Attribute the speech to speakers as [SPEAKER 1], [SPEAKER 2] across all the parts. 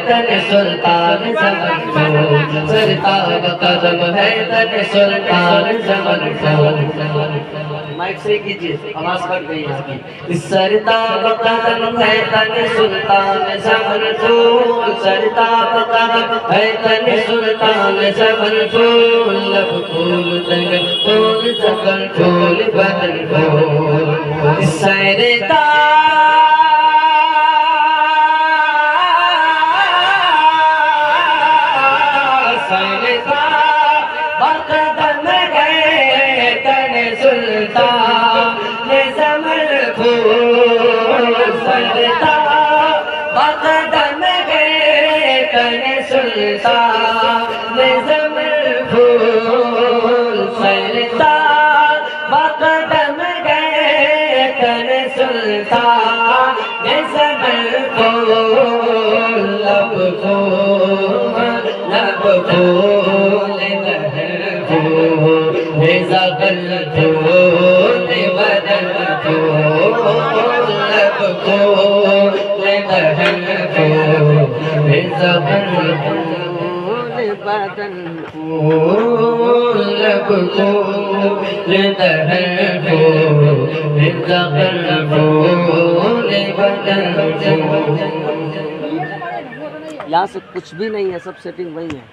[SPEAKER 1] تن سلطان زمن کو، سرتاب قدم ہے تن سلطان زمن کو. مائک سے کیجئے، آواز کٹ گئی اس کی. سرتاب قدم ہے تن سلطان زمن کو، سرتاب قدم ہے تن سلطان زمن کو. لب پھول تنگ پھول زبر پھول بدن پھول. بقدم گئے تن سلطان زمن پھول. سرتا بقدم گئے تن سلطان زمن پھول. سرتا بقدم گئے تن سلطان زمن پھول. لب پھول لب پھول زبر پھول بدن پھول. لب پھول دہن پھول زبر پھول بدن پھول. لب پھول دہن پھول زبر پھول بدن پھول.
[SPEAKER 2] یہاں سے کچھ بھی نہیں ہے، سب سیٹنگ وہی ہے.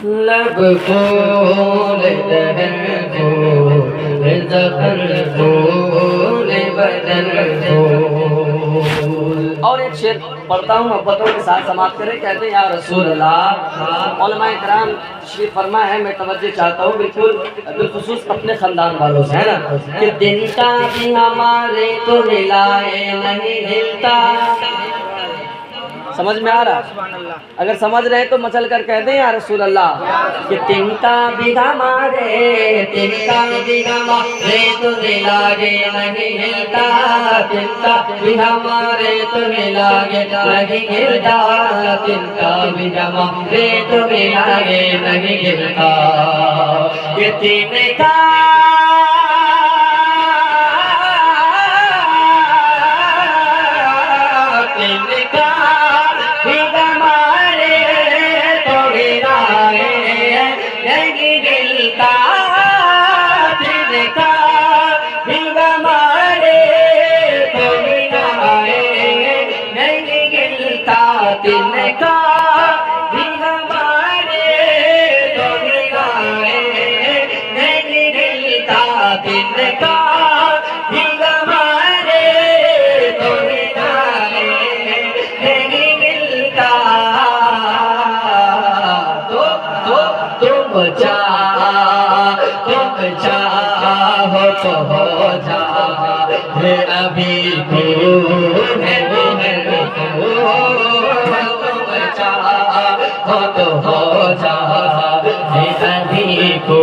[SPEAKER 1] لب پھول دہن پھول زبر پھول بدن پھول.
[SPEAKER 2] اور ایک شعر پڑھتا ہوں، محبتوں کے ساتھ سماعت کریں. کہتے ہیں یا رسول اللہ. علماء کرام تشریف فرما ہے، میں توجہ چاہتا ہوں بالکل بالخصوص اپنے خاندان والوں سے، ہے نا. کہ دن کا بھی ہمارے تو ہلائے نہیں ہلتا. سمجھ میں آ رہا؟ اگر سمجھ رہے تو مچل کر کہہ دیں یا رسول اللہ. کہ تنکا بھی ہمارے تنکا بھی ہمارے تو لاگے نہیں ہلتا. تنکا بھی ہمارے تو لاگے نہیں ہلتا. تنکا بھی ہمارے تو لاگے نہیں ہلتا. کہ تنکا چاہو تو ہو جا ابھی تو چاہو تو ہو جا ابھی کو